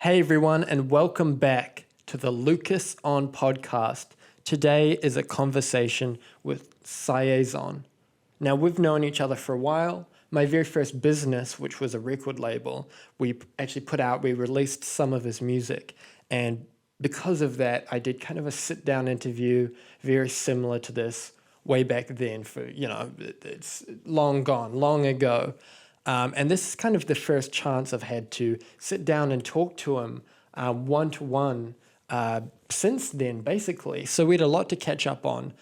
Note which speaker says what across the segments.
Speaker 1: Hey everyone, and welcome back to the Lucas On podcast. Today is a conversation with Cyazon. Now, we've known each other for a while. My very first business, which was a record label, we released some of his music. And because of that, I did kind of a sit down interview, very similar to this way back then it's long gone, long ago. And this is kind of the first chance I've had to sit down and talk to him one to one since then, basically. So we had a lot to catch up on.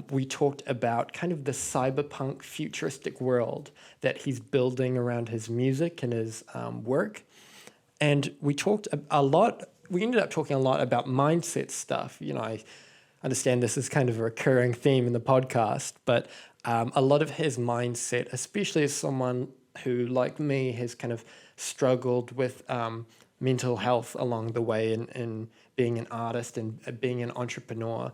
Speaker 1: We talked about kind of the cyberpunk futuristic world that he's building around his music and his work. And we talked a lot, we ended up talking a lot about mindset stuff. I understand this is kind of a recurring theme in the podcast, but a lot of his mindset, especially as someone who, like me, has kind of struggled with mental health along the way in being an artist and being an entrepreneur.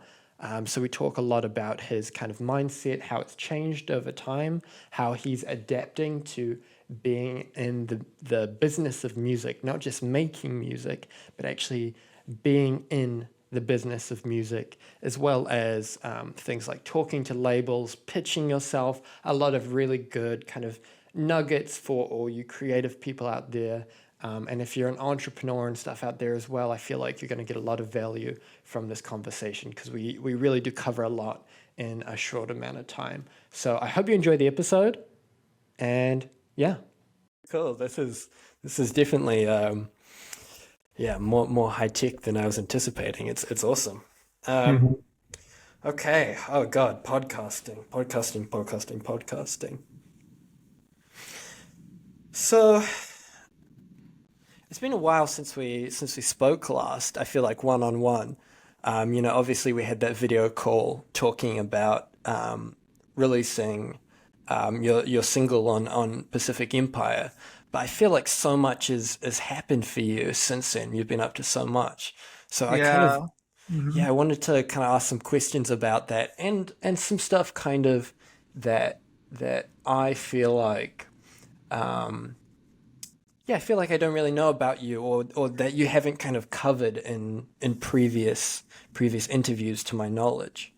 Speaker 1: So we talk a lot about his kind of mindset, how it's changed over time, how he's adapting to being in the business of music, not just making music, but actually being in the business of music, as well as things like talking to labels, pitching yourself, a lot of really good kind of nuggets for all you creative people out there. And if you're an entrepreneur and stuff out there as well, I feel like you're going to get a lot of value from this conversation because we really do cover a lot in a short amount of time. So I hope you enjoy the episode. And yeah, cool. This is definitely more high tech than I was anticipating. It's awesome. Um,
Speaker 2: Mhm.
Speaker 1: okay. Oh God, podcasting. So it's been a while since we spoke last. I feel like one on one. Obviously we had that video call talking about releasing your single on Pacific Empire. But I feel like so much has happened for you since then. You've been up to so much. So I kind of
Speaker 2: Yeah. hmm
Speaker 1: yeah, I wanted to kind of ask some questions about that and some stuff kind of that I feel like um, yeah, I feel like I don't really know about you or that you haven't kind of covered in previous interviews to my knowledge.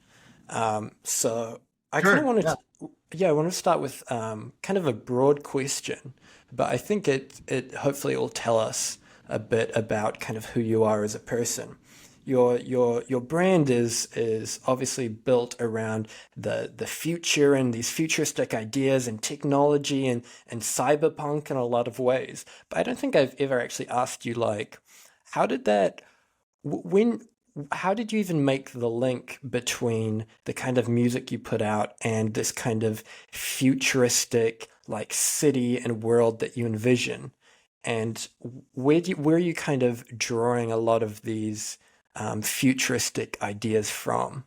Speaker 1: So I kind of
Speaker 2: Sure.
Speaker 1: wanted
Speaker 2: Yeah.
Speaker 1: to, yeah, I want to start with kind of a broad question, but I think it hopefully will tell us a bit about kind of who you are as a person. Your brand is obviously built around the future and these futuristic ideas and technology and cyberpunk in a lot of ways. But I don't think I've ever actually asked you like, how did that when how did you even make the link between the kind of music you put out and this kind of futuristic like city and world that you envision? And where are you kind of drawing a lot of these futuristic ideas from?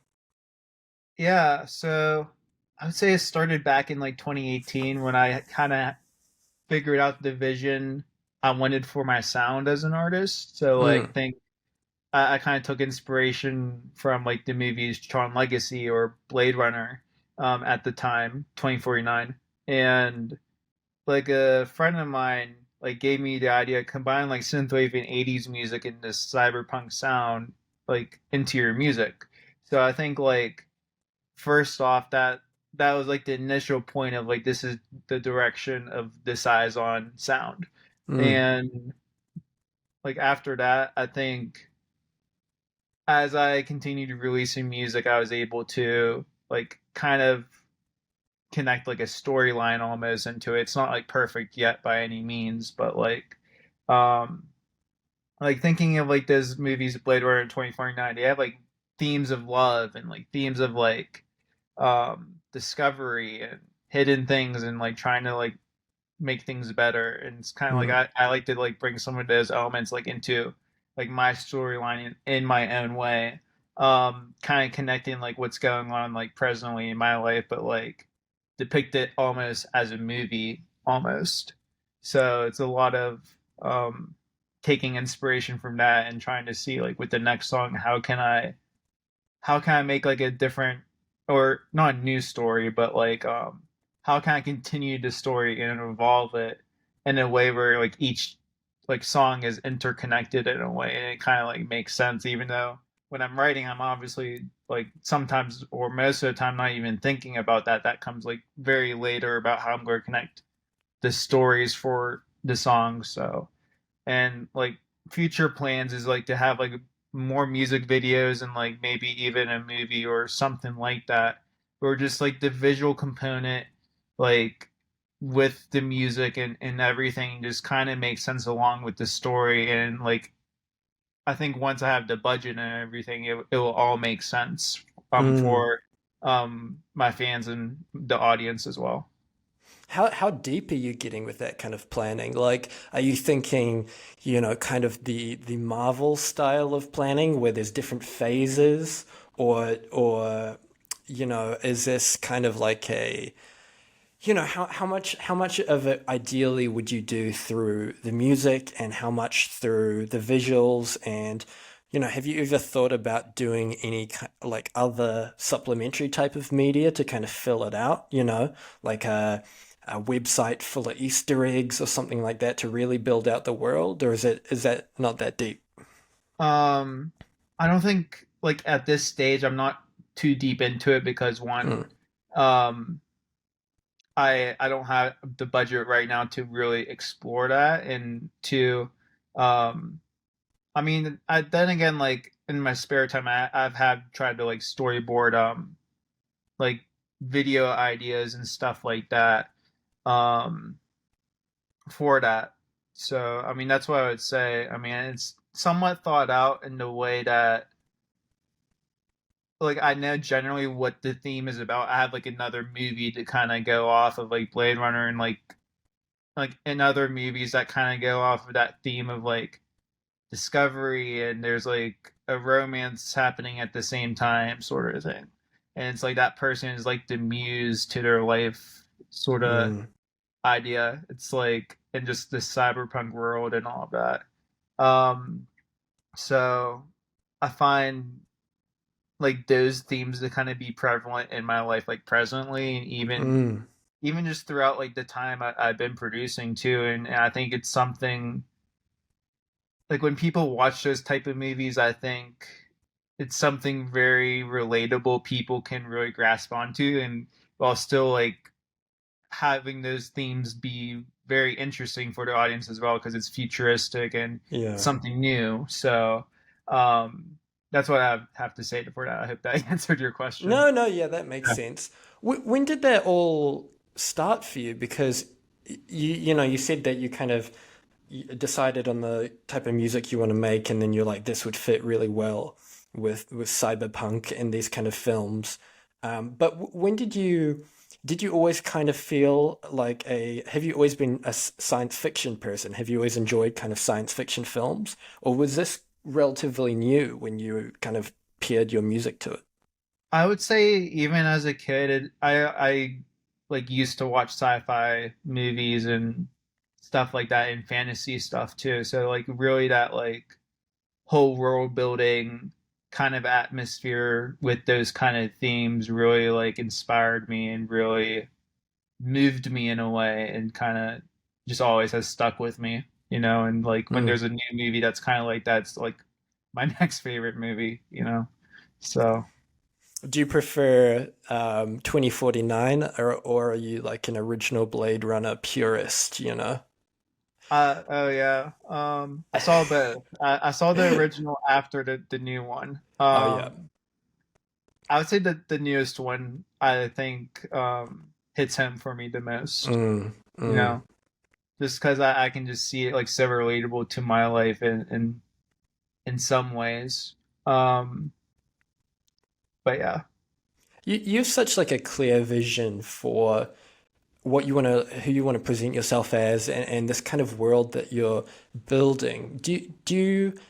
Speaker 2: Yeah. So I would say it started back in like 2018 when I kind of figured out the vision I wanted for my sound as an artist. So
Speaker 1: Mm,
Speaker 2: think I kind of took inspiration from like the movies Tron Legacy or Blade Runner at the time, 2049. And like a friend of mine like gave me the idea of combine like synthwave and 80s music and this cyberpunk sound like into your music. So I think like first off that was like the initial point of like this is the direction of the Cyazon sound.
Speaker 1: mm,
Speaker 2: And like after that, I think as I continued releasing music, I was able to like kind of connect like a storyline almost into it. It's not like perfect yet by any means, but um like thinking of like those movies Blade Runner 2049, they have like themes of love and like themes of like discovery and hidden things and like trying to like make things better. And it's kind of like
Speaker 1: mm,
Speaker 2: I like to like bring some of those elements like into like my storyline in my own way. Kind of connecting like what's going on like presently in my life, but like depict it almost as a movie almost. So it's a lot of um taking inspiration from that and trying to see like with the next song how can I make like a different or not a new story, but like how can I continue the story and evolve it in a way where like each like song is interconnected in a way, and it kind of like makes sense. Even though when I'm writing, I'm obviously like sometimes or most of the time not even thinking about that. That comes like very later about how I'm going to connect the stories for the songs. So and like future plans is like to have like more music videos and like maybe even a movie or something like that, or just like the visual component, like with the music and everything just kind of makes sense along with the story. And like I think once I have the budget and everything, it will all make sense
Speaker 1: Mm.
Speaker 2: for my fans and the audience as well.
Speaker 1: How deep are you getting with that kind of planning? Like, are you thinking, kind of the Marvel style of planning where there's different phases, or is this kind of like how much of it ideally would you do through the music and how much through the visuals? And have you ever thought about doing any like other supplementary type of media to kind of fill it out, like a website full of Easter eggs or something like that to really build out the world, or is that not that deep?
Speaker 2: Um, I don't think like at this stage I'm not too deep into it because one,
Speaker 1: Mm,
Speaker 2: um, I don't have the budget right now to really explore that, and two, um, I mean, then again, like in my spare time, I've had tried to like storyboard like video ideas and stuff like that um for that. So I mean, that's what I would say. I mean, it's somewhat thought out in the way that like I know generally what the theme is about. I have like another movie to kind of go off of like Blade Runner and like in other movies that kind of go off of that theme of like discovery and there's like a romance happening at the same time sort of thing. And it's like that person is like the muse to their life sort of
Speaker 1: mm,
Speaker 2: idea. It's like in just this cyberpunk world and all of that. Um so I find like those themes to kind of be prevalent in my life like presently and
Speaker 1: mm,
Speaker 2: even just throughout like the time I've been producing too. And I think it's something like when people watch those type of movies, I think it's something very relatable people can really grasp onto, and while still like having those themes be very interesting for the audience as well because it's futuristic and
Speaker 1: yeah.
Speaker 2: something new. So um that's what I have to say for that. I hope that answered your question.
Speaker 1: No, no, yeah, that makes
Speaker 2: Yeah.
Speaker 1: sense. When did that all start for you? Because you said that you kind of decided on the type of music you want to make, and then you're like, this would fit really well with cyberpunk and these kind of films. But when did you always kind of feel like have you always been a science fiction person? Have you always enjoyed kind of science fiction films, or was this relatively new when you kind of paired your music to it?
Speaker 2: I would say even as a kid, I like used to watch sci-fi movies and stuff like that and fantasy stuff too. So like really that like whole world building kind of atmosphere with those kind of themes really like inspired me and really moved me in a way and kind of just always has stuck with me, you know. And like when
Speaker 1: Mm.
Speaker 2: there's a new movie that's kind of like that's like my next favorite movie, you know. So
Speaker 1: Do you prefer 2049, or are you like an original Blade Runner purist?
Speaker 2: oh yeah. I saw both. I saw the original after the new one.
Speaker 1: Oh yeah.
Speaker 2: I would say that the newest one I think hits home for me the most.
Speaker 1: Mm,
Speaker 2: You
Speaker 1: mm.
Speaker 2: know, just because I can just see it like so relatable to my life in some ways. Um, but yeah.
Speaker 1: You have such like a clear vision for who you want to present yourself as, and this kind of world that you're building.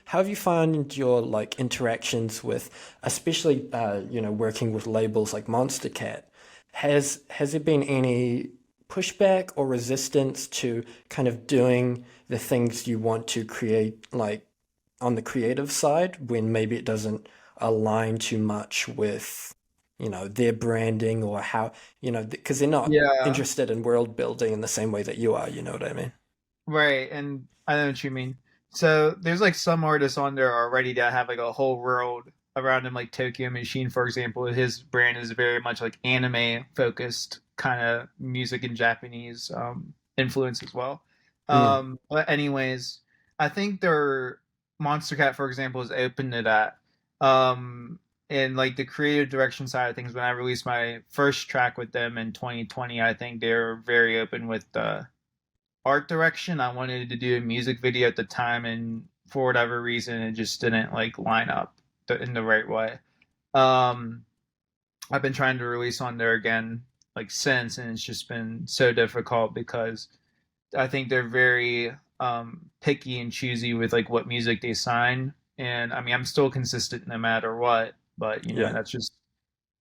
Speaker 1: How have you found your like interactions with, especially working with labels like Monster Cat? Has there been any pushback or resistance to kind of doing the things you want to create, like on the creative side, when maybe it doesn't align too much with, their branding, or how, because they're not
Speaker 2: Yeah.
Speaker 1: interested in world building in the same way that you are, you know what I mean?
Speaker 2: Right, and I know what you mean. So there's like some artists on there already that have like a whole world around them, like Tokyo Machine, for example. His brand is very much like anime focused kind of music and Japanese influence as well.
Speaker 1: Mm,
Speaker 2: But anyways, I think their Monster Cat, for example, is open to that. Um, and like the creative direction side of things, when I released my first track with them in 2020, I think they're very open with the art direction. I wanted to do a music video at the time, and for whatever reason, it just didn't like line up in the right way. Um, I've been trying to release on there again like since, and it's just been so difficult because I think they're very picky and choosy with like what music they sign. And I mean, I'm still consistent no matter what, but
Speaker 1: yeah.
Speaker 2: that's just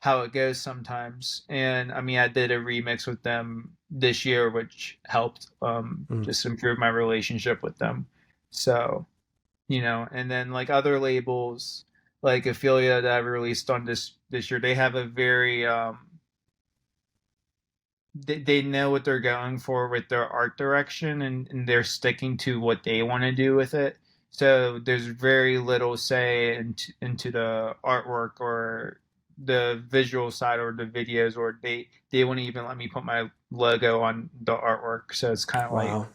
Speaker 2: how it goes sometimes. And I mean, I did a remix with them this year, which helped
Speaker 1: Mm.
Speaker 2: just improve my relationship with them. So, and then like other labels like Ophelia that I released on this year, they have a very they know what they're going for with their art direction, and they're sticking to what they want to do with it. So there's very little say into the artwork or the visual side or the videos, or they wouldn't even let me put my logo on the artwork. So it's kind of like
Speaker 1: Wow.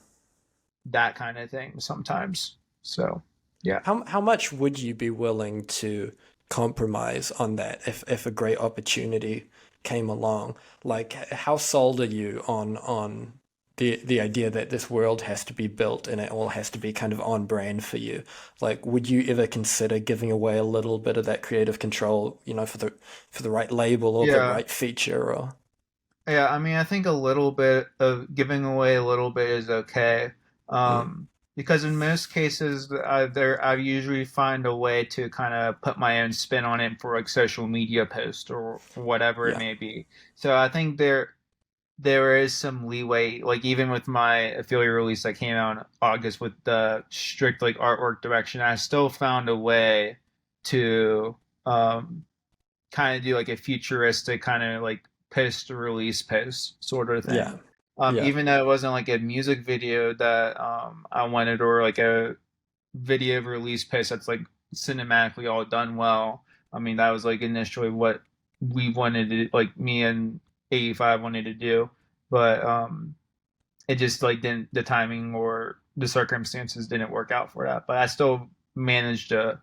Speaker 2: that kind of thing sometimes. So yeah.
Speaker 1: How much would you be willing to compromise on that if a great opportunity came along? Like, how sold are you on the idea that this world has to be built and it all has to be kind of on brand for you? Like, would you ever consider giving away a little bit of that creative control, for the right label or the
Speaker 2: Yeah.
Speaker 1: right feature or
Speaker 2: Yeah, I mean, I think a little bit of giving away a little bit is okay,
Speaker 1: mm,
Speaker 2: because in most cases, I usually find a way to kind of put my own spin on it for like social media post or whatever it
Speaker 1: yeah.
Speaker 2: may be. So I think there is some leeway, like even with my affiliate release that came out in August with the strict like artwork direction, I still found a way to um, kind of do like a futuristic kind of like post release post sort of
Speaker 1: Yeah.
Speaker 2: thing.
Speaker 1: Yeah.
Speaker 2: Even though it wasn't like a music video that I wanted or like a video release post that's like cinematically all done well. I mean, that was like initially what we wanted to like me and 85 wanted to do, but it just like didn't the timing or the circumstances didn't work out for that. But I still managed to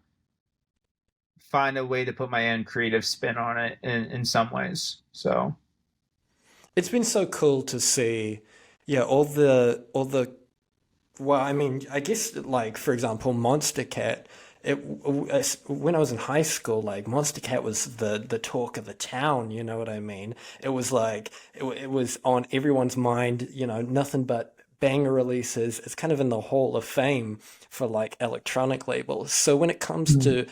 Speaker 2: find a way to put my own creative spin on it in some ways. So
Speaker 1: It's been so cool to see, yeah, all the well, I mean, I guess like for example, Monster Cat. When I was in high school, like Monster Cat was the talk of the town. You know what I mean? It was like it was on everyone's mind. Nothing but banger releases. It's kind of in the Hall of Fame for like electronic labels. So when it comes
Speaker 2: mm.
Speaker 1: to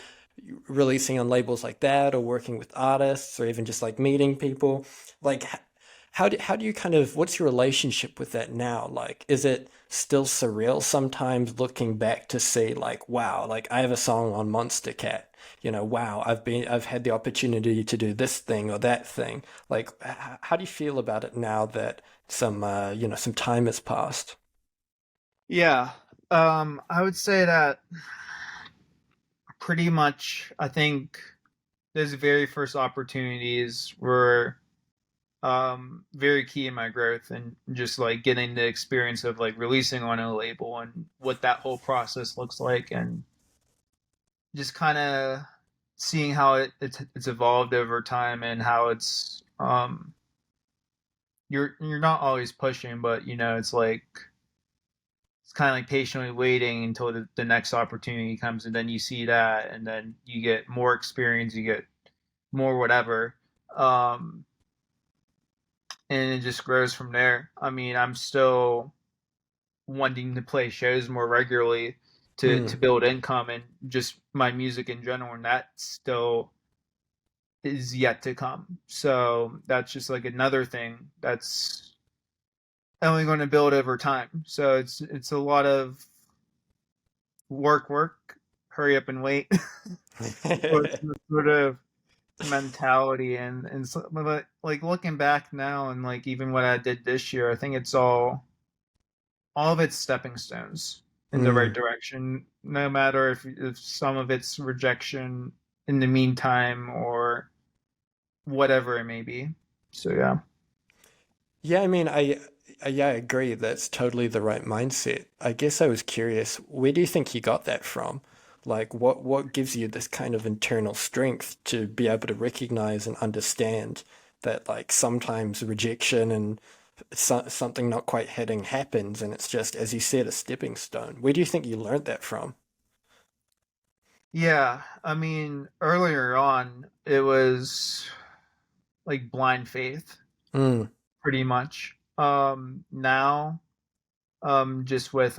Speaker 1: releasing on labels like that, or working with artists, or even just like meeting people, like how do you kind of what's your relationship with that now? Like, is it still surreal sometimes looking back to see like, wow, like I have a song on Monster Cat. Wow, I've had the opportunity to do this thing or that thing. Like, how do you feel about it now that some time has passed?
Speaker 2: Yeah, I would say that pretty much. I think those very first opportunities were very key in my growth and just like getting the experience of like releasing on a label and what that whole process looks like, and just kind of seeing how it's evolved over time and how it's you're not always pushing, but it's like it's kind of like patiently waiting until the next opportunity comes, and then you see that, and then you get more experience, you get more whatever, um, and it just grows from there. I mean, I'm still wanting to play shows more regularly to
Speaker 1: Mm.
Speaker 2: build income and just my music in general, and that still is yet to come. So that's just like another thing that's only going to build over time. So it's a lot of work, hurry up and wait, sort of mentality, and so, but like looking back now and like even what I did this year, I think it's all all of it's stepping stones in the right
Speaker 1: Mm.
Speaker 2: direction, no matter if some of it's rejection in the meantime or whatever it may be. So yeah.
Speaker 1: Yeah, I mean, yeah, I agree. That's totally the right mindset. I guess I was curious, where do you think you got that from? Like, what gives you this kind of internal strength to be able to recognize and understand that, like, sometimes rejection and something not quite hitting happens, and it's just, as you said, a stepping stone. Where do you think you learned that from?
Speaker 2: Yeah, I mean, earlier on, it was like blind faith,
Speaker 1: Mm,
Speaker 2: pretty much. Now, just with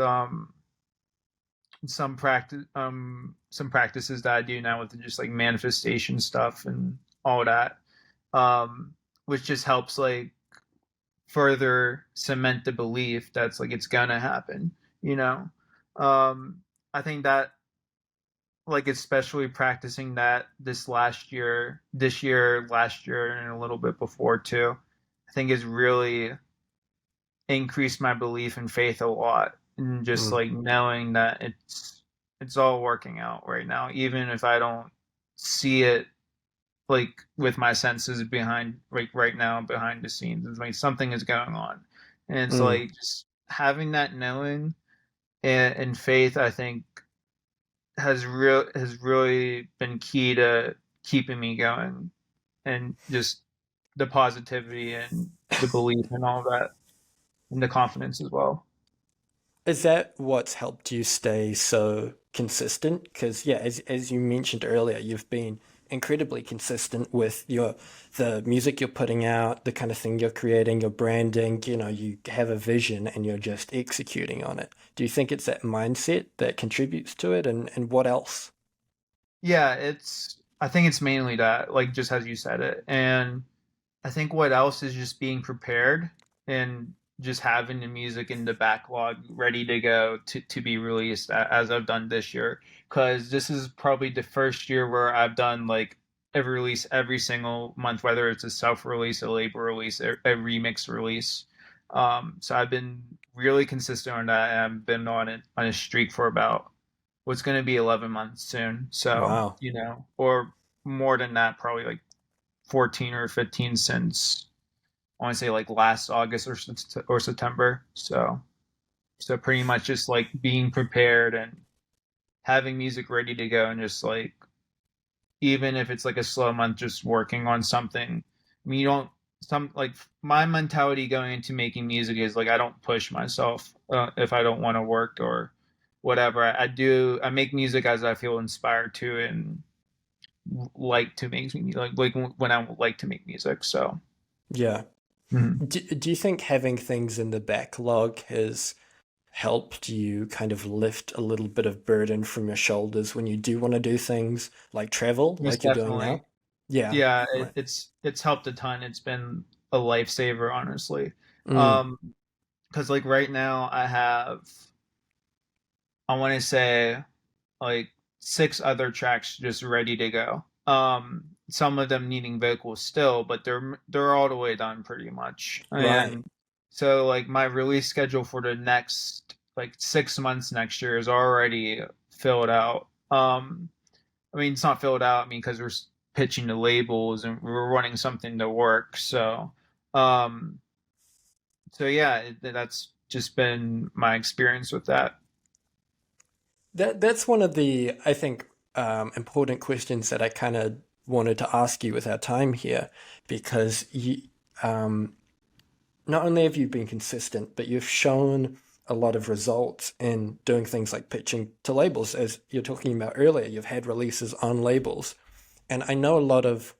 Speaker 2: some practices that I do now with just like manifestation stuff and all that, um, which just helps like further cement the belief that's like it's gonna happen. You know, I think that like especially practicing that this year, last year, and a little bit before too, I think has really increased my belief and faith a lot. And just
Speaker 1: mm,
Speaker 2: like knowing that it's all working out right now, even if I don't see it like with my senses behind like right now behind the scenes. It's like something is going on. And it's
Speaker 1: mm.
Speaker 2: like just having that knowing and faith, I think has really been key to keeping me going and just the positivity and the belief and all that and the confidence as well.
Speaker 1: Is that what's helped you stay so consistent? Because yeah, as you mentioned earlier, you've been incredibly consistent with the music you're putting out, the kind of thing you're creating, your branding, you have a vision and you're just executing on it. Do you think it's that mindset that contributes to it and what else?
Speaker 2: Yeah, it's I think it's mainly that, like just as you said it. And I think what else is just being prepared and just having the music in the backlog ready to go to be released as I've done this year. Because this is probably the first year where I've done like every release every single month, whether it's a self release, a label release, a remix release. So I've been really consistent on that, and I've been on a streak for about what's going to be 11 months soon. So
Speaker 1: Wow.
Speaker 2: or more than that, probably like 14 or 15 since I want to say like last August or September. So pretty much just like being prepared and having music ready to go and just like even if it's like a slow month, just working on something. I mean, you don't some like my mentality going into making music is like I don't push myself if I don't want to work or whatever. I make music as I feel inspired to and like to make me like when I like to make music. So.
Speaker 1: Yeah.
Speaker 2: Mhm.
Speaker 1: Do you think having things in the backlog has helped you kind of lift a little bit of burden from your shoulders when you do want to do things like travel,
Speaker 2: Most
Speaker 1: like you're doing
Speaker 2: definitely.
Speaker 1: now? Yeah,
Speaker 2: Yeah,
Speaker 1: right.
Speaker 2: it's helped a ton. It's been a lifesaver, honestly.
Speaker 1: Mm,
Speaker 2: Um, because like right now I want to say like six other tracks just ready to go. Some of them needing vocals still, but they're all the way done pretty much.
Speaker 1: right.
Speaker 2: And so like my release schedule for the next like 6 months next year is already filled out. I mean, it's not filled out. I mean, because we're pitching to labels and we're running something to work. Um, so yeah, that's just been my experience with that.
Speaker 1: That's one of the, I think, important questions that I kind of wanted to ask you with our time here, because um, not only have you been consistent, but you've shown a lot of results in doing things like pitching to labels, as you're talking about earlier. You've had releases on labels. And I know a lot of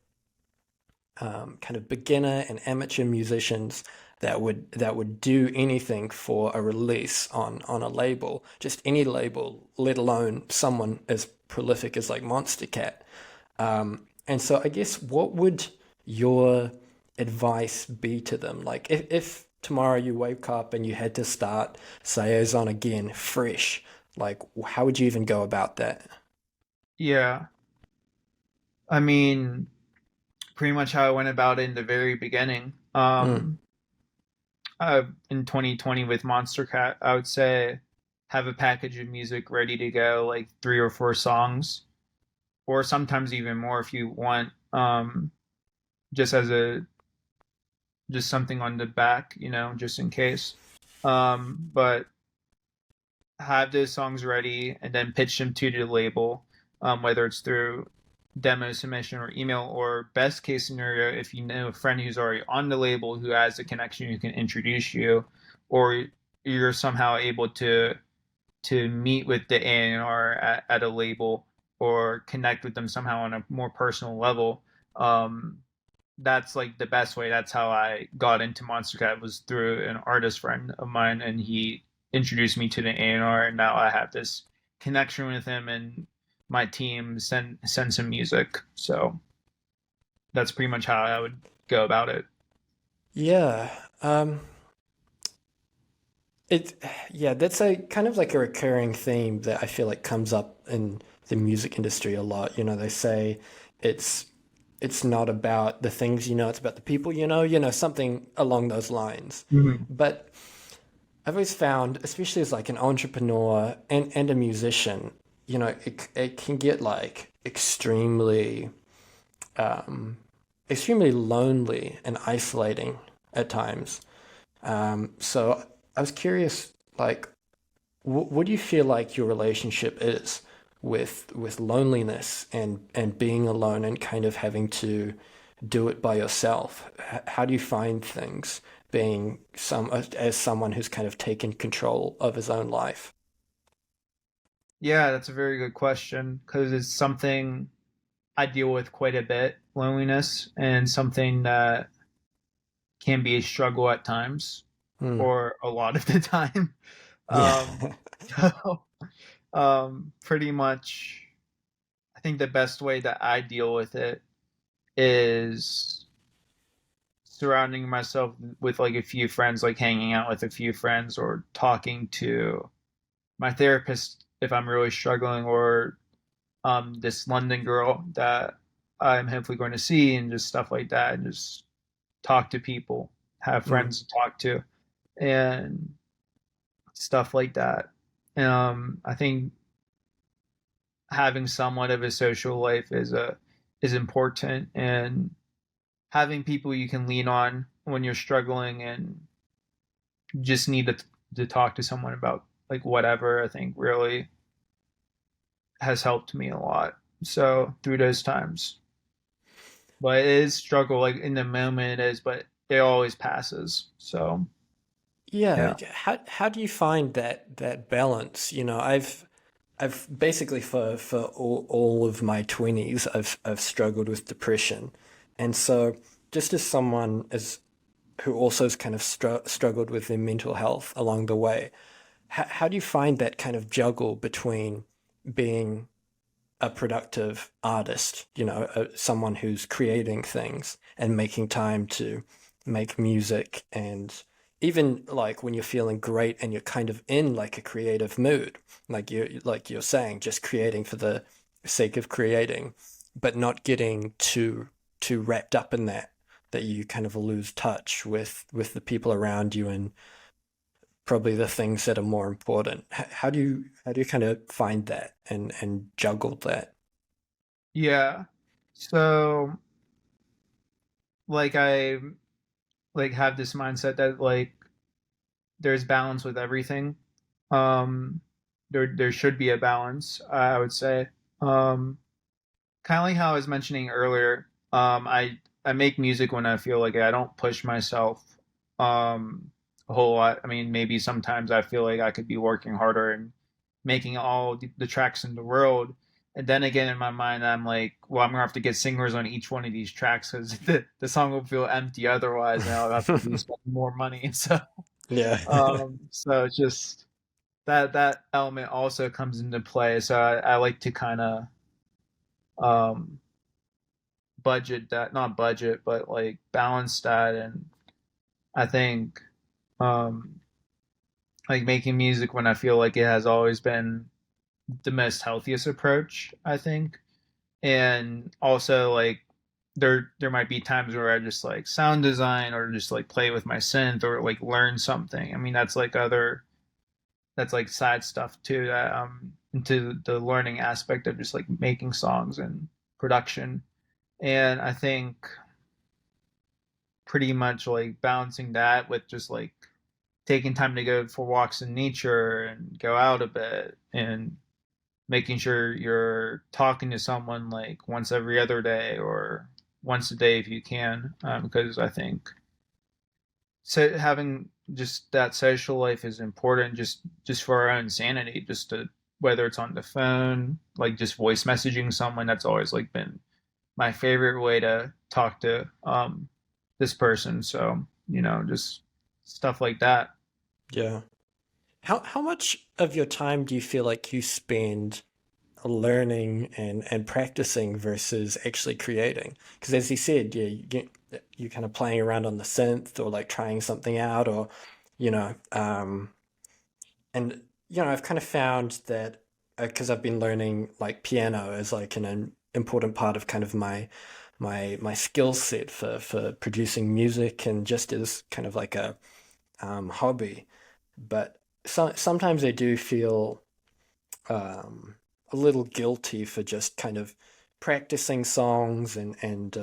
Speaker 1: kind of beginner and amateur musicians that would do anything for a release on a label, just any label, let alone someone as prolific as like Monster Cat. And so I guess what would your advice be to them? Like if tomorrow you wake up and you had to start Cyazon again, fresh, like how would you even go about that?
Speaker 2: Yeah, I mean, pretty much how I went about it in the very beginning.
Speaker 1: Mm,
Speaker 2: in 2020 with Monster Cat, I would say have a package of music ready to go, like 3 or 4 songs, or sometimes even more if you want, just as a just something on the back, just in case. But have those songs ready and then pitch them to the label, whether it's through demo submission or email, or best case scenario, if you know a friend who's already on the label who has a connection who can introduce you, or you're somehow able to meet with the A&R at a label or connect with them somehow on a more personal level. That's like the best way. That's how I got into Monster Cat, was through an artist friend of mine, and he introduced me to the A&R, and now I have this connection with him, and my team send some music. So that's pretty much how I would go about it.
Speaker 1: Yeah. It, yeah, that's a kind of like a recurring theme that I feel like comes up in the music industry a lot. They say it's it's not about the things it's about the people something along those lines.
Speaker 2: Mhm.
Speaker 1: But I've always found, especially as like an entrepreneur and a musician, it can get like um, extremely lonely and isolating at times. So I was curious, like, what do you feel like your relationship is with loneliness and being alone and kind of having to do it by yourself? How do you find things being as someone who's kind of taken control of his own life?
Speaker 2: Yeah, that's a very good question because it's something I deal with quite a bit, loneliness, and something that can be a struggle at times,
Speaker 1: Hmm.
Speaker 2: or a lot of the time.
Speaker 1: Yeah.
Speaker 2: Um, so, pretty much, I think the best way that I deal with it is surrounding myself with like a few friends, like hanging out with a few friends, or talking to my therapist if I'm really struggling, or this London girl that I'm hopefully going to see, and just stuff like that, and just talk to people, have
Speaker 1: Hmm.
Speaker 2: friends to talk to, and stuff like that. I think having somewhat of a social life is important, and having people you can lean on when you're struggling and just need to talk to someone about like whatever, I think really has helped me a lot. So through those times, but it is struggle, like in the moment it is, but it always passes. So
Speaker 1: Yeah.
Speaker 2: yeah.
Speaker 1: How do you find that balance? I've basically for all of my 20s I've struggled with depression. And so just as someone as who also has kind of struggled with their mental health along the way, how do you find that kind of juggle between being a productive artist, someone who's creating things and making time to make music, and even like when you're feeling great and you're kind of in like a creative mood, like you're saying, just creating for the sake of creating, but not getting too wrapped up in that you kind of lose touch with the people around you and probably the things that are more important. How do you kind of find that and juggle that?
Speaker 2: Yeah. So like I like have this mindset that like there's balance with everything. Um there should be a balance, I would say. Um Kind of like how I was mentioning earlier. I make music when I feel like it. I don't push myself a whole lot. I mean, maybe sometimes I feel like I could be working harder and making all the tracks in the world. And then again, in my mind, I'm like, well, I'm gonna have to get singers on each one of these tracks because the song will feel empty otherwise, and I'll have to be spending more money.
Speaker 1: Yeah.
Speaker 2: So it's just that element also comes into play. So I like to kind of um budget that, not budget, but like balance that. And I think um like making music when I feel like it has always been the most healthiest approach, I think. And also like there might be times where I just like sound design or just like play with my synth or like learn something. I mean, that's like side stuff too, that into the learning aspect of just like making songs and production. And I think pretty much like balancing that with just like taking time to go for walks in nature and go out a bit, and making sure you're talking to someone like once every other day or once a day if you can, because I think so having just that social life is important, just for our own sanity, just to, whether it's on the phone, like just voice messaging someone. That's always like been my favorite way to talk to this person. So just stuff like that.
Speaker 1: Yeah. How much of your time do you feel like you spend learning and practicing versus actually creating? Because as you said, yeah, you're kind of playing around on the synth or like trying something out, or you know, and I've kind of found that because I've been learning like piano as like an important part of kind of my skill set for producing music and just as kind of like a hobby. But sometimes I do feel a little guilty for just kind of practicing songs and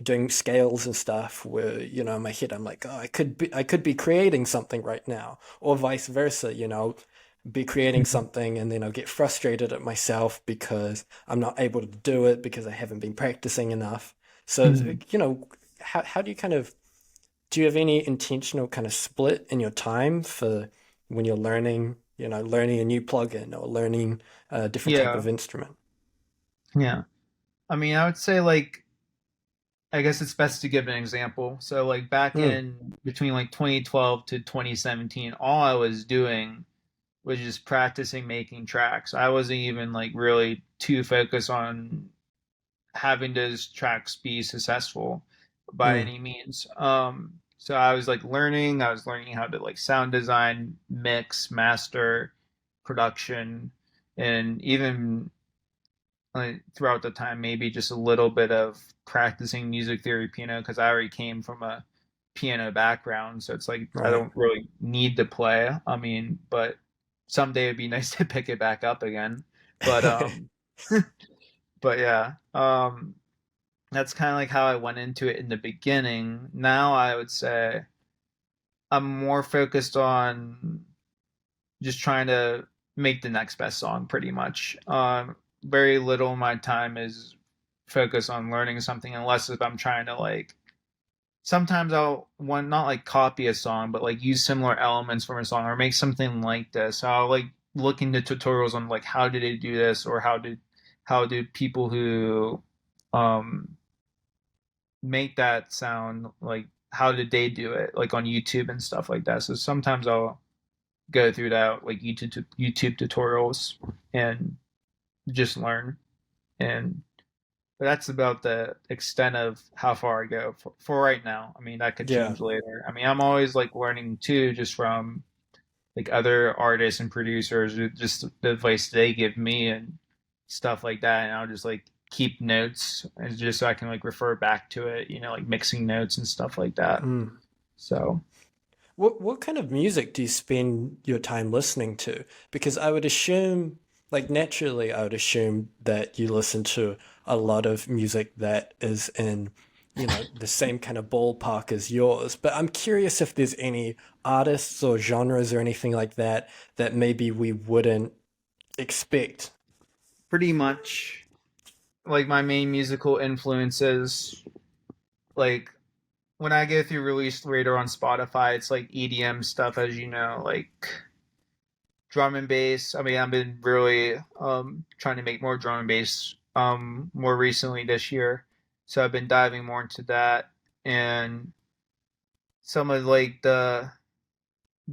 Speaker 1: doing scales and stuff where in my head I'm like, oh, I could be creating something right now, or vice versa, be creating something and then I'll get frustrated at myself because I'm not able to do it because I haven't been practicing enough. So how do you kind of do you have any intentional kind of split in your time for when you're learning a new plugin or learning a different type
Speaker 2: Yeah,
Speaker 1: of instrument?
Speaker 2: yeah. I mean, I would say like I guess it's best to give an example. So like back
Speaker 1: Mm,
Speaker 2: in between like 2012 to 2017, all I was doing was just practicing making tracks. I wasn't even like really too focused on having those tracks be successful by
Speaker 1: mm,
Speaker 2: any means. So I was learning how to like sound design, mix, master, production, and even like throughout the time maybe just a little bit of practicing music theory piano, because I already came from a piano background, so it's like I
Speaker 1: right.
Speaker 2: don't really need to play. I mean, but someday it'd be nice to pick it back up again. But but yeah, that's kind of like how I went into it in the beginning. Now I would say I'm more focused on just trying to make the next best song pretty much. Very little of my time is focused on learning something, unless if I'm trying to like sometimes I'll want not like copy a song, but like use similar elements from a song or make something like this. I'll like look into tutorials on like how did they do this, or how do people who um make that sound, like how did they do it, like on YouTube and stuff like that. So sometimes I'll go through that like YouTube tutorials and just learn. And but that's about the extent of how far I go for right now. I mean, that could
Speaker 1: Yeah.
Speaker 2: change later. I mean, I'm always like learning too, just from like other artists and producers, just the advice they give me and stuff like that. And I'll just like keep notes, and just so I can like refer back to it, like mixing notes and stuff like that.
Speaker 1: Mm.
Speaker 2: So
Speaker 1: What kind of music do you spend your time listening to? Because I would assume, like naturally, I would assume that you listen to a lot of music that is in, the same kind of ballpark as yours. But I'm curious if there's any artists or genres or anything like that that maybe we wouldn't expect.
Speaker 2: pretty much like my main musical influences, like when I go through release radar on Spotify, it's like EDM stuff, as you know, like drum and bass. I mean, I've been really trying to make more drum and bass more recently this year, so I've been diving more into that. And some of like the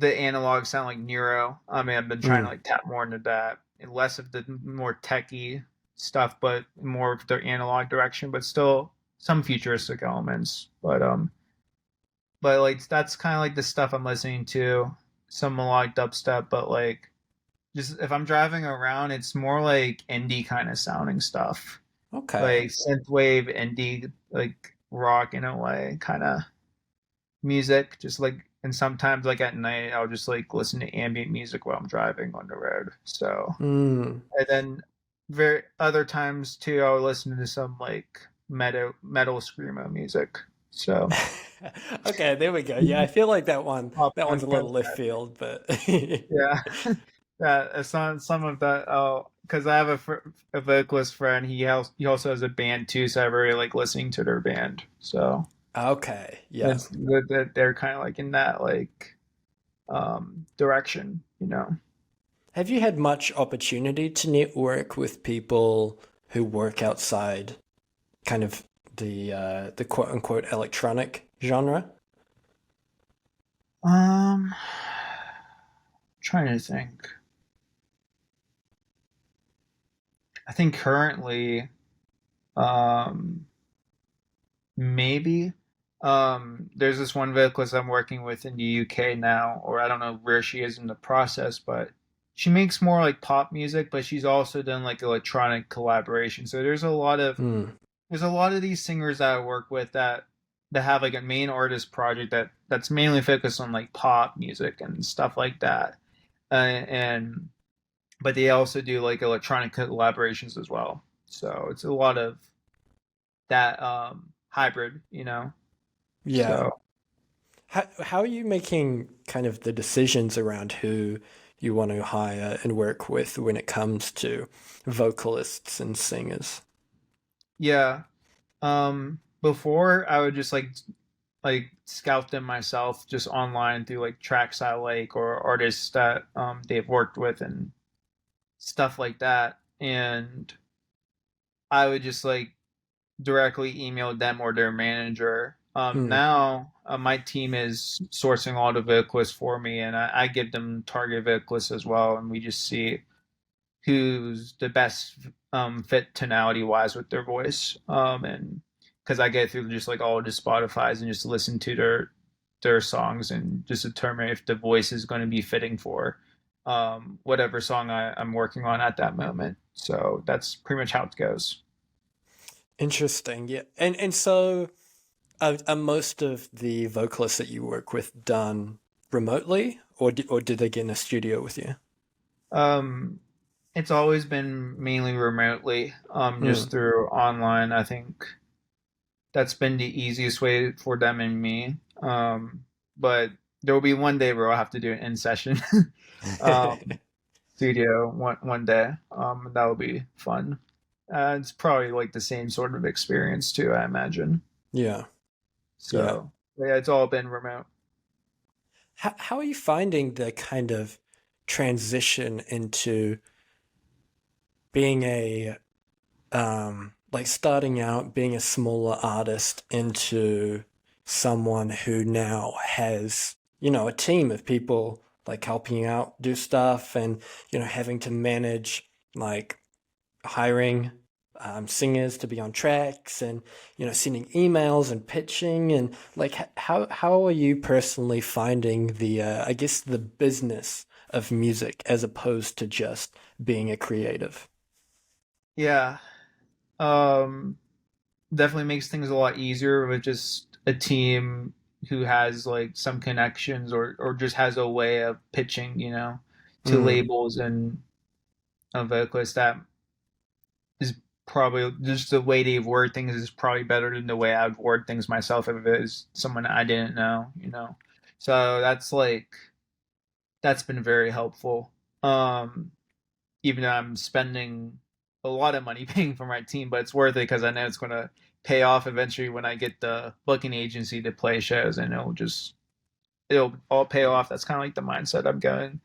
Speaker 2: analog sound like Neuro. I mean, I've been trying to
Speaker 1: Mm,
Speaker 2: like tap more into that, and less of the more techy stuff, but more of the analog direction, but still some futuristic elements. But like that's kind of like the stuff I'm listening to. Some melodic dubstep, but like just if I'm driving around, it's more like indie kind of sounding stuff.
Speaker 1: Okay.
Speaker 2: like synthwave, indie, like rock in a way, kind of music. Just like, and sometimes like at night, I'll just like listen to ambient music while I'm driving on the road. So,
Speaker 1: Mm.
Speaker 2: and then very other times too, I'll listen to some like metal screamo music. So
Speaker 1: Okay, there we go. Yeah, I feel like
Speaker 2: pop
Speaker 1: that one's
Speaker 2: punk
Speaker 1: a
Speaker 2: kind
Speaker 1: little
Speaker 2: of
Speaker 1: left
Speaker 2: guy.
Speaker 1: field, but
Speaker 2: Yeah. Yeah, some of that. Oh, because I have a vocalist friend. He also has a band too, so I really like listening to their band. So
Speaker 1: okay, yeah.
Speaker 2: it's that they're kind of like in that like direction, you know.
Speaker 1: Have you had much opportunity to network with people who work outside kind of the quote unquote electronic genre?
Speaker 2: Um, trying to think. I think currently, um, maybe. There's this one vocalist I'm working with in the UK now, or I don't know where she is in the process, but she makes more like pop music, but she's also done like electronic collaboration. So
Speaker 1: Hmm.
Speaker 2: there's a lot of these singers that I work with that have like a main artist project that's mainly focused on like pop music and stuff like that. And but they also do like electronic collaborations as well. So it's a lot of that hybrid, you know.
Speaker 1: Yeah.
Speaker 2: So
Speaker 1: How are you making kind of the decisions around who you want to hire and work with when it comes to vocalists and singers?
Speaker 2: yeah, before I would just like scout them myself just online through like tracks I like or artists that they've worked with and stuff like that. And I would just like directly email them or their manager.
Speaker 1: Hmm.
Speaker 2: Now my team is sourcing all the vocalists for me, and I give them target vocalists as well, and we just see who's the best fit tonality wise with their voice. And because I get through just like all the Spotify's and just listen to their songs and just determine if the voice is going to be fitting for whatever song I'm working on at that moment. So that's pretty much how it goes.
Speaker 1: Interesting. Yeah. And so are most of the vocalists that you work with done remotely, or did they get in a studio with you?
Speaker 2: Um, it's always been mainly remotely, just
Speaker 1: Hmm.
Speaker 2: through online. I think that's been the easiest way for them and me. But there will be one day where I'll have to do an in session um, studio one day. That will be fun. It's probably like the same sort of experience too, I imagine.
Speaker 1: Yeah. Yeah.
Speaker 2: So yeah, it's all been remote.
Speaker 1: How are you finding the kind of transition into being a like starting out being a smaller artist into someone who now has, a team of people like helping you out do stuff and, having to manage like hiring singers to be on tracks and, sending emails and pitching and like how are you personally finding the I guess the business of music as opposed to just being a creative?
Speaker 2: Yeah. Um, Definitely makes things a lot easier with just a team who has like some connections or just has a way of pitching, to
Speaker 1: Mm,
Speaker 2: labels and vocalists that is probably just the way they word things is probably better than the way I would word things myself if it was someone I didn't know. So that's been very helpful. Um, Even though I'm spending a lot of money paying for my team, but it's worth it because I know it's going to pay off eventually when I get the booking agency to play shows, and it'll all pay off. That's kind of like the mindset I'm going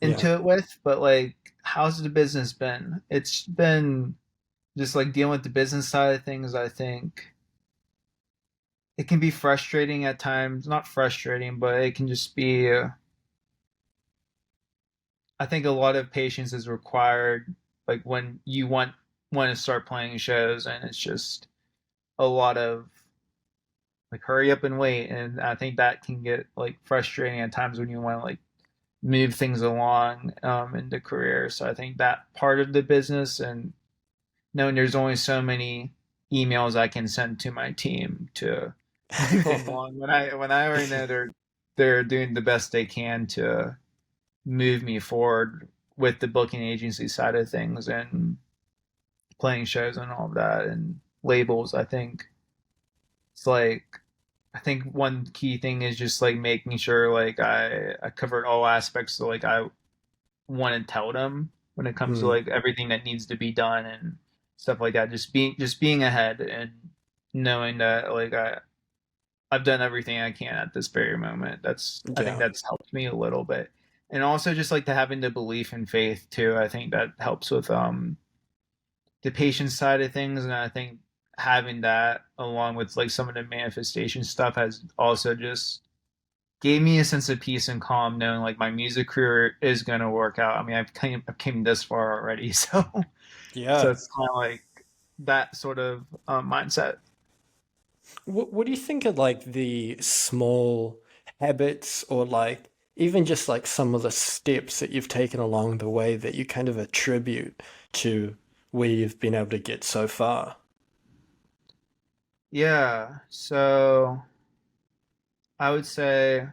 Speaker 1: yeah.
Speaker 2: into it with. But like, how's the business been? It's been just like dealing with the business side of things. I think it can be frustrating at times. Not frustrating, but it can just be. I think a lot of patience is required, like when you want to start playing shows, and it's just a lot of like hurry up and wait, and I think that can get like frustrating at times when you want to like move things along in the career. So I think that part of the business and knowing there's only so many emails I can send to my team to move them along when I already know they're doing the best they can to move me forward with the booking agency side of things and playing shows and all of that and labels. I think one key thing is just like making sure like I covered all aspects of like I want to tell them when it comes to
Speaker 1: Mm,
Speaker 2: like everything that needs to be done and stuff like that. Just being ahead and knowing that like I've done everything I can at this very moment. I think
Speaker 1: yeah.
Speaker 2: that's helped me a little bit. And also just like the having the belief and faith too. I think that helps with the patient side of things, and I think having that along with like some of the manifestation stuff has also just gave me a sense of peace and calm knowing like my music career is going to work out. I mean, I've came this far already, so
Speaker 1: Yeah.
Speaker 2: it's kind of like that sort of mindset.
Speaker 1: What do you think of like the small habits or like even just like some of the steps that you've taken along the way that you kind of attribute to where you've been able to get so far?
Speaker 2: Yeah, so I would say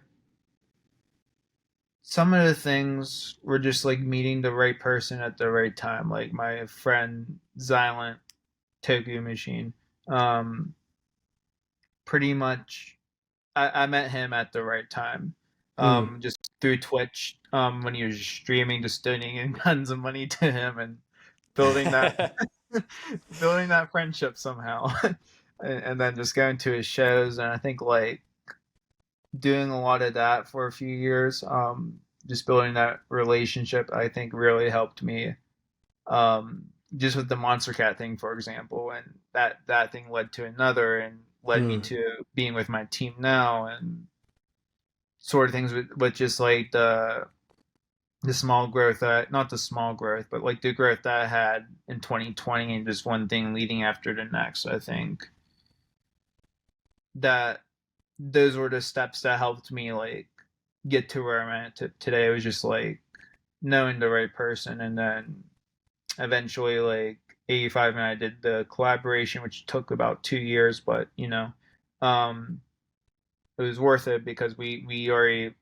Speaker 2: some of the things were just like meeting the right person at the right time, like my friend Xylent Tokyo Machine. Um, Pretty much I met him at the right time.
Speaker 1: Mm.
Speaker 2: Just through Twitch, when he was streaming, just donating tons of money to him and building that building that friendship somehow. And then just going to his shows, and I think like doing a lot of that for a few years, just building that relationship, I think really helped me. Um, just with the Monster Cat thing, for example, and that thing led to another and led me
Speaker 1: Mm.
Speaker 2: to being with my team now and sort of things with just like the small growth that not the small growth but like the growth that I had in 2020 and just one thing leading after the next. I think that those were the steps that helped me like get to where I'm at today. It was just like knowing the right person, and then eventually like 85 and I did the collaboration, which took about 2 years, but um it was worth it because we already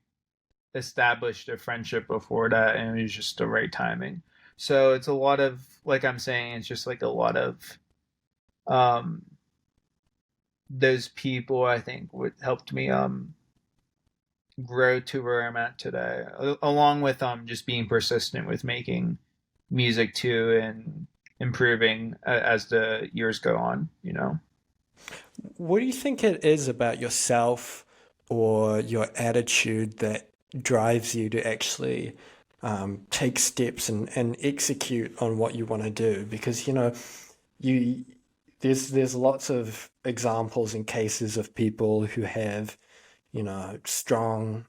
Speaker 2: established a friendship before that, and it was just the right timing. So it's a lot of, like I'm saying, it's just like a lot of um those people I think would helped me grow to where I'm at today, along with just being persistent with making music too and improving as the years go on.
Speaker 1: What do you think it is about yourself or your attitude that drives you to actually take steps and execute on what you want to do? Because, you there's lots of examples and cases of people who have strong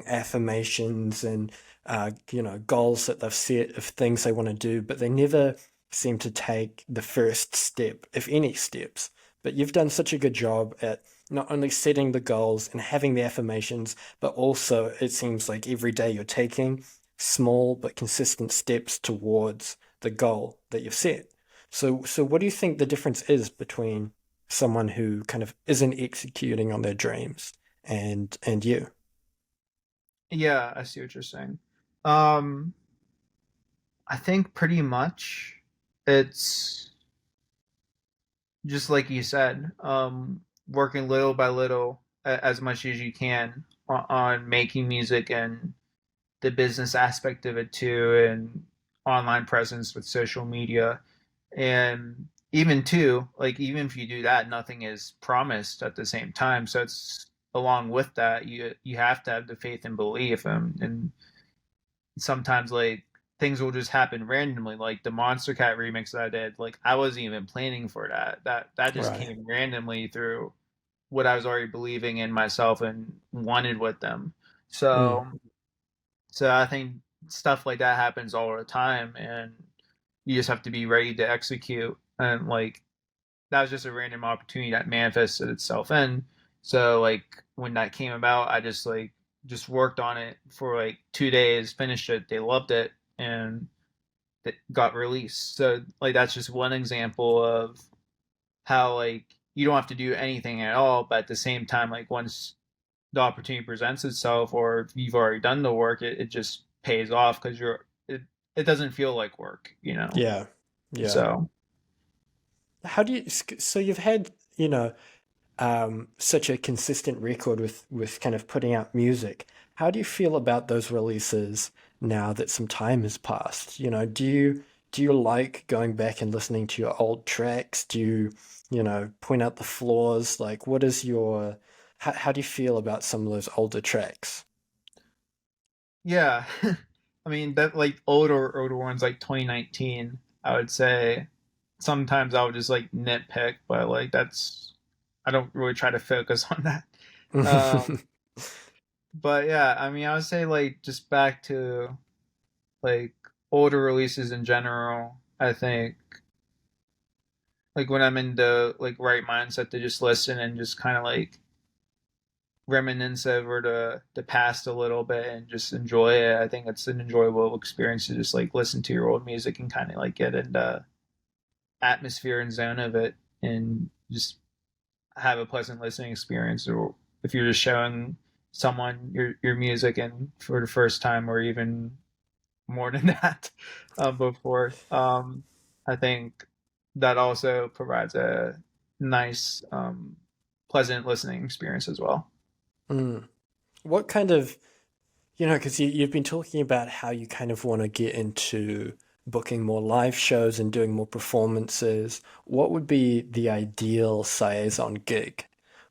Speaker 1: affirmations and goals that they've set of things they want to do, but they never seem to take the first step, if any steps. But you've done such a good job at not only setting the goals and having the affirmations, but also it seems like every day you're taking small but consistent steps towards the goal that you've set. So what do you think the difference is between someone who kind of isn't executing on their dreams and you?
Speaker 2: Yeah, I see what you're saying. um I think pretty much it's just like you said, working little by little, as much as you can on making music and the business aspect of it too, and online presence with social media. And even too, like even if you do that, nothing is promised at the same time. So it's along with that, you have to have the faith and belief, and sometimes like things will just happen randomly, like the Monster Cat remix that I did. Like I wasn't even planning for that. That just
Speaker 1: Right.
Speaker 2: came randomly through what I was already believing in myself and wanted with them.
Speaker 1: Mm.
Speaker 2: So I think stuff like that happens all the time, and you just have to be ready to execute. And like that was just a random opportunity that manifested itself in. So like when that came about, I just worked on it for like 2 days, finished it. They loved it, and that got released. So like that's just one example of how like you don't have to do anything at all, but at the same time, like once the opportunity presents itself, or if you've already done the work, it just pays off because it doesn't feel like work, you know.
Speaker 1: Yeah. Yeah.
Speaker 2: So
Speaker 1: How do you, so you've had, such a consistent record with kind of putting out music. How do you feel about those releases now that some time has passed? Do you like going back and listening to your old tracks? Do you, point out the flaws? Like, what is your, how do you feel about some of those older tracks?
Speaker 2: yeah, I mean that like older ones like 2019, I would say sometimes I would just like nitpick, but like that's I don't really try to focus on that. But yeah, I mean I would say like just back to like older releases in general. I think like when I'm in the like right mindset to just listen and just kind of like reminisce over the past a little bit and just enjoy it. I think it's an enjoyable experience to just like listen to your old music and kind of like get into atmosphere and zone of it and just have a pleasant listening experience. Or if you're just showing someone your music and for the first time or even more than that before, I think that also provides a nice pleasant listening experience as well.
Speaker 1: Mm. What kind of, because you've been talking about how you kind of want to get into booking more live shows and doing more performances. What would be the ideal Cyazon gig?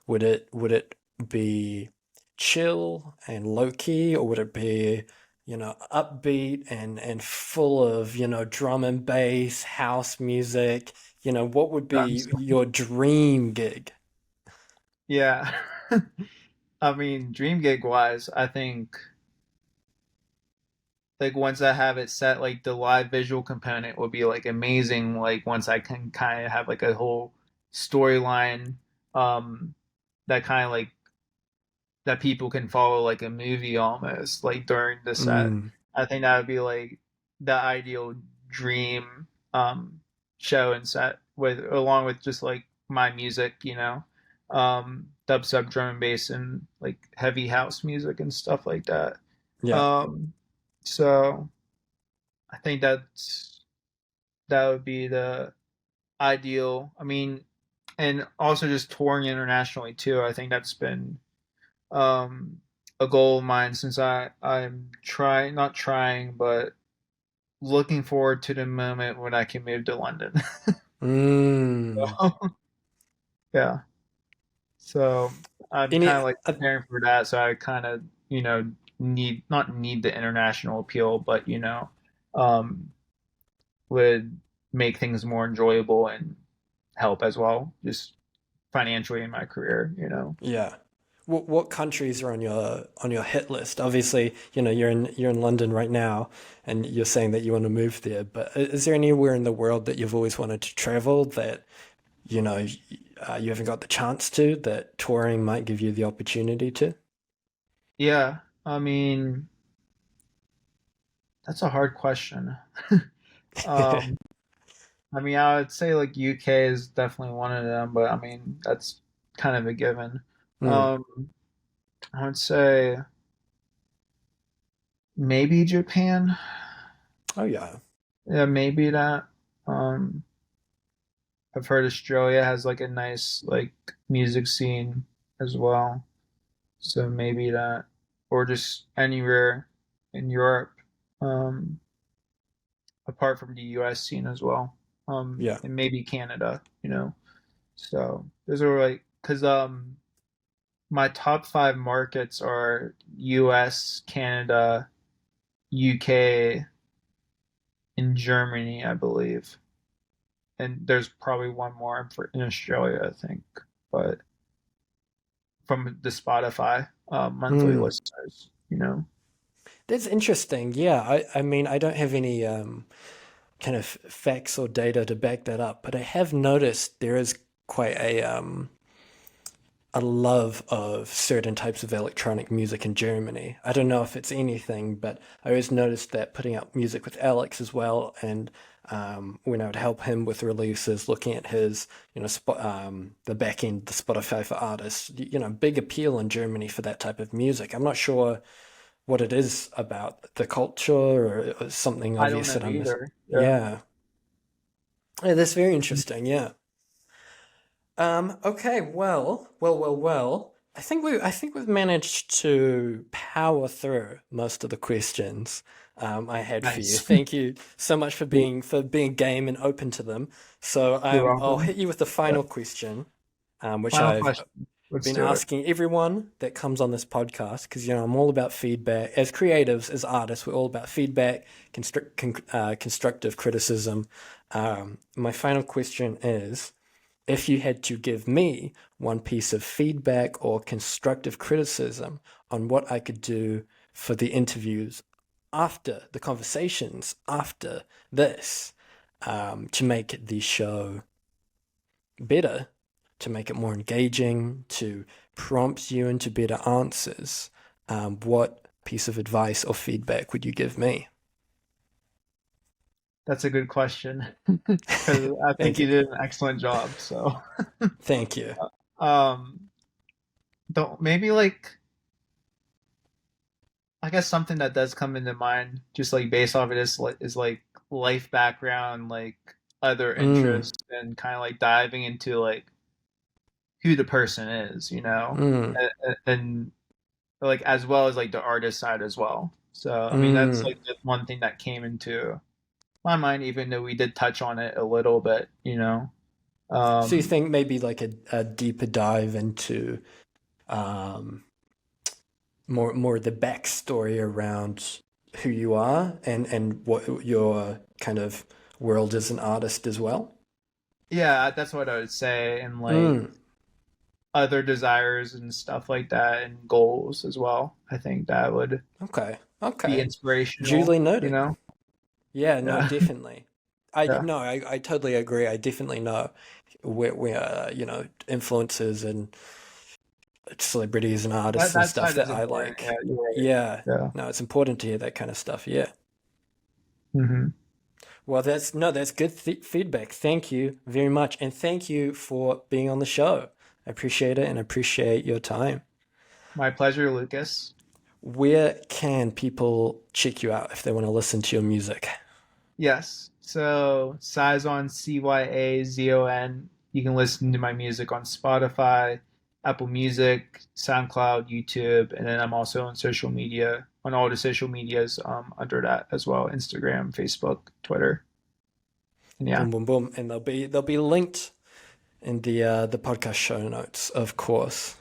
Speaker 1: Would it be chill and low key, or would it be, upbeat and full of, drum and bass, house music? What would be your dream gig?
Speaker 2: Yeah. I mean, dream gig wise, I think like once I have it set, like the live visual component will be like amazing. Like once I can kind of have like a whole storyline, um, that kind of like that people can follow like a movie almost like during the set.
Speaker 1: Mm,
Speaker 2: I think that would be like the ideal dream show and set with along with just like my music, dubstep, drum and bass, and like heavy house music and stuff like that.
Speaker 1: yeah,
Speaker 2: Um, so I think that would be the ideal. I mean, and also just touring internationally too. I think that's been um, a goal of mine since I'm trying not trying but looking forward to the moment when I can move to London.
Speaker 1: mm.
Speaker 2: So, yeah, so I'm
Speaker 1: Any,
Speaker 2: kind of like preparing for that. So I kind of need not need the international appeal, but um, would make things more enjoyable and help as well, just financially in my career.
Speaker 1: Yeah. What countries are on your hit list? Obviously, you're in London right now, and you're saying that you want to move there. But is there anywhere in the world that you've always wanted to travel that you haven't got the chance to, that touring might give you the opportunity to?
Speaker 2: Yeah, I mean that's a hard question. Um, I mean, I would say like UK is definitely one of them, but I mean that's kind of a given.
Speaker 1: Hmm.
Speaker 2: Um, I would say maybe Japan.
Speaker 1: Oh yeah.
Speaker 2: Yeah, maybe that. Um, I've heard Australia has like a nice like music scene as well, so maybe that, or just anywhere in Europe, um, apart from the US scene as well,
Speaker 1: Yeah.
Speaker 2: and maybe Canada. So those are like because my top five markets are US, Canada, UK, and Germany, I believe. And there's probably one more in Australia, I think, but from the Spotify monthly
Speaker 1: Hmm.
Speaker 2: listeners.
Speaker 1: That's interesting. Yeah. I mean, I don't have any kind of facts or data to back that up, but I have noticed there is quite a love of certain types of electronic music in Germany. I don't know if it's anything, but I always noticed that putting out music with Alex as well, and when I would help him with releases, looking at his, the back end, the Spotify for artists, big appeal in Germany for that type of music. I'm not sure what it is about the culture or something
Speaker 2: I don't
Speaker 1: obvious
Speaker 2: know
Speaker 1: that I'm missing.
Speaker 2: either. Yeah.
Speaker 1: Yeah. Yeah, that's very interesting. Yeah. Okay, well. I think we've managed to power through most of the questions I had for you.
Speaker 2: Nice.
Speaker 1: Thank you so much for being game and open to them. So
Speaker 2: You're
Speaker 1: I'll
Speaker 2: welcome.
Speaker 1: hit you with the
Speaker 2: Yeah.
Speaker 1: final question, which
Speaker 2: Final
Speaker 1: I've
Speaker 2: question. Let's
Speaker 1: been
Speaker 2: do it.
Speaker 1: asking everyone that comes on this podcast because I'm all about feedback. As creatives, as artists, we're all about feedback, constructive criticism. My final question is, if you had to give me one piece of feedback or constructive criticism on what I could do for the interviews after the conversations after this, to make the show better, to make it more engaging, to prompt you into better answers, what piece of advice or feedback would you give me?
Speaker 2: That's a good question because I think
Speaker 1: Thank you.
Speaker 2: you did an excellent job. So,
Speaker 1: Thank you.
Speaker 2: um, don't maybe like I guess something that does come into mind, just like based off of this, is like life background, like other
Speaker 1: Mm,
Speaker 2: interests, and kind of like diving into like who the person is,
Speaker 1: mm,
Speaker 2: and like as well as like the artist side as well. So I mean that's
Speaker 1: mm.
Speaker 2: like the one thing that came into my mind, even though we did touch on it a little bit.
Speaker 1: So you
Speaker 2: Um,
Speaker 1: think maybe like a deeper dive into um, more the backstory around who you are and what your kind of world as an artist as well?
Speaker 2: yeah, that's what I would say, and like
Speaker 1: Mm,
Speaker 2: other desires and stuff like that, and goals as well. I think that would
Speaker 1: okay,
Speaker 2: be
Speaker 1: okay.
Speaker 2: inspirational,
Speaker 1: Duly
Speaker 2: you
Speaker 1: noted.
Speaker 2: know?
Speaker 1: Yeah, no,
Speaker 2: Yeah.
Speaker 1: definitely. I
Speaker 2: Yeah.
Speaker 1: no, I totally agree. I definitely know where influencers and celebrities and artists and
Speaker 2: That
Speaker 1: stuff
Speaker 2: side
Speaker 1: that
Speaker 2: is
Speaker 1: I
Speaker 2: important. Yeah,
Speaker 1: like.
Speaker 2: you're right.
Speaker 1: Yeah,
Speaker 2: Yeah.
Speaker 1: no, it's important to hear that kind of stuff. Yeah.
Speaker 2: Hmm.
Speaker 1: Well, that's good feedback. Thank you very much, and thank you for being on the show. I appreciate it and appreciate your time.
Speaker 2: My pleasure, Lucas.
Speaker 1: Where can people check you out if they want to listen to your music?
Speaker 2: Yes. So Cyazon, Cyazon. You can listen to my music on Spotify, Apple Music, SoundCloud, YouTube, and then I'm also on social media, on all the social medias under that as well: Instagram, Facebook, Twitter, and yeah,
Speaker 1: Boom, boom, boom, and they'll be linked in the podcast show notes, of course.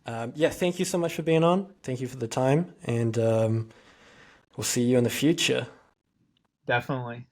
Speaker 1: Yeah, thank you so much for being on. Thank you for the time, and we'll see you in the future.
Speaker 2: definitely.